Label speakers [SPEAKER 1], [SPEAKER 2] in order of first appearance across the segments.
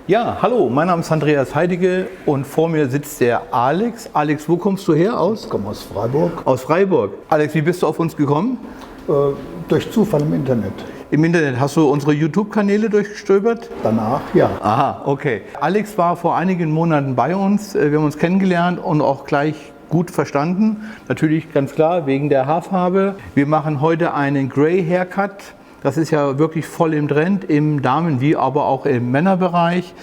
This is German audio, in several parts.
[SPEAKER 1] Ja, hallo, mein Name ist Andreas Heidige und vor mir sitzt der Alex. Alex, wo kommst du her aus?
[SPEAKER 2] Ich komme aus Freiburg.
[SPEAKER 1] Aus Freiburg. Alex, wie bist du auf uns gekommen?
[SPEAKER 2] Durch Zufall im Internet.
[SPEAKER 1] Im Internet. Hast du unsere YouTube-Kanäle durchgestöbert?
[SPEAKER 2] Danach, ja.
[SPEAKER 1] Aha, okay. Alex war vor einigen Monaten bei uns. Wir haben uns kennengelernt und auch gleich gut verstanden. Natürlich ganz klar wegen der Haarfarbe. Wir machen heute einen Grey Haircut. Das ist ja wirklich voll im Trend, im Damen- wie aber auch im Männerbereich.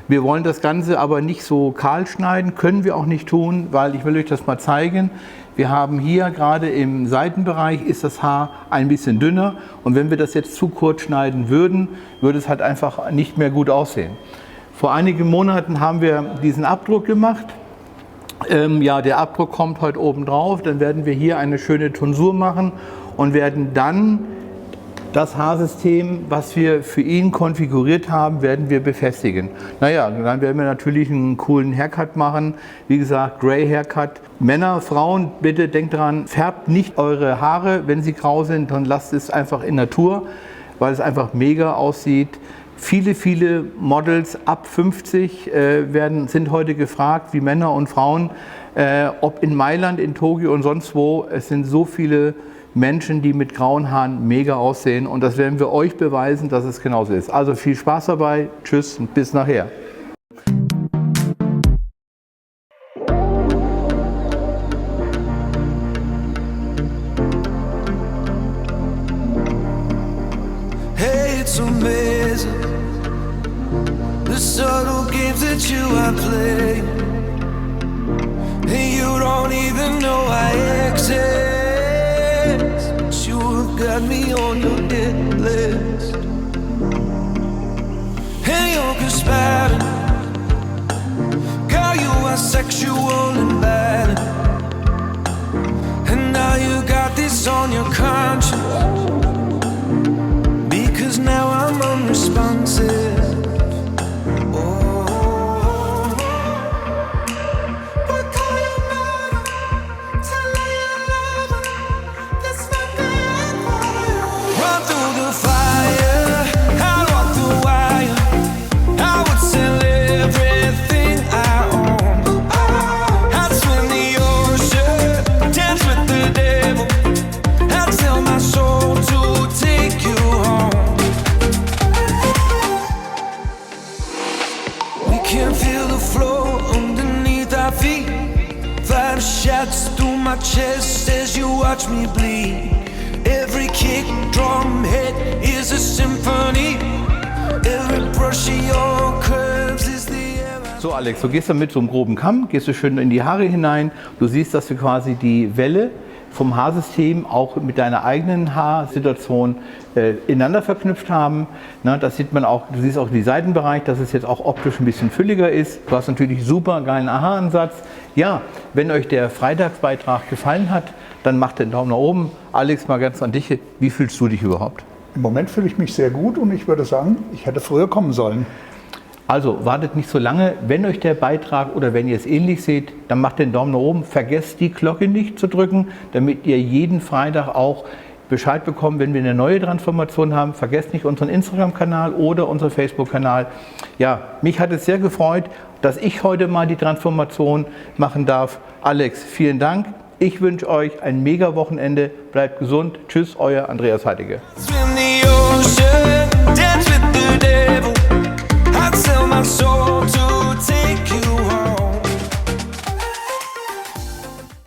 [SPEAKER 1] Wir wollen das Ganze aber nicht so kahl schneiden, können wir auch nicht tun, weil ich will euch das mal zeigen. Wir haben hier gerade im Seitenbereich ist das Haar ein bisschen dünner und wenn wir das jetzt zu kurz schneiden würden, würde es halt einfach nicht mehr gut aussehen. Vor einigen Monaten haben wir diesen Abdruck gemacht. Ja, der Abdruck kommt heute oben drauf, dann werden wir hier eine schöne Tonsur machen und werden dann das Haarsystem, was wir für ihn konfiguriert haben, werden wir befestigen. Naja, dann werden wir natürlich einen coolen Haircut machen. Wie gesagt, Grey Haircut. Männer, Frauen, bitte denkt dran, färbt nicht eure Haare, wenn sie grau sind, dann lasst es einfach in Natur, weil es einfach mega aussieht. Viele Models ab 50 sind heute gefragt, wie Männer und Frauen, ob in Mailand, in Tokio und sonst wo. Es sind so viele Menschen, die mit grauen Haaren mega aussehen und das werden wir euch beweisen, dass es genauso ist. Also viel Spaß dabei, tschüss und bis nachher.
[SPEAKER 3] Hey, it's amazing, the subtle games that you are playing, and you don't even know I exist. Got me on your hit list, and you're conspiring. Girl, you are sexual and bad, and now you got this on your conscience, because now I'm unresponsive. Shots through my chest as you watch me bleed. Every kick, drum, hit is a symphony. Every brush of your curves is the air.
[SPEAKER 1] So Alex, du gehst dann mit so einem groben Kamm, gehst du schön in die Haare hinein. Du siehst, dass wir quasi die Welle vom Haarsystem auch mit deiner eigenen Haarsituation ineinander verknüpft haben. Na, das sieht man auch, du siehst auch den Seitenbereich, dass es jetzt auch optisch ein bisschen fülliger ist. Du hast natürlich super geilen Haaransatz. Ja, wenn euch der Freitagsbeitrag gefallen hat, dann macht den Daumen nach oben. Alex, mal ganz an dich, wie fühlst du dich überhaupt?
[SPEAKER 2] Im Moment fühle ich mich sehr gut und ich würde sagen, ich hätte früher kommen sollen.
[SPEAKER 1] Also wartet nicht so lange, wenn euch der Beitrag oder wenn ihr es ähnlich seht, dann macht den Daumen nach oben, vergesst die Glocke nicht zu drücken, damit ihr jeden Freitag auch Bescheid bekommt, wenn wir eine neue Transformation haben. Vergesst nicht unseren Instagram-Kanal oder unseren Facebook-Kanal. Ja, mich hat es sehr gefreut, dass ich heute mal die Transformation machen darf. Alex, vielen Dank. Ich wünsche euch ein mega Wochenende. Bleibt gesund. Tschüss, euer Andreas Heidige.
[SPEAKER 3] So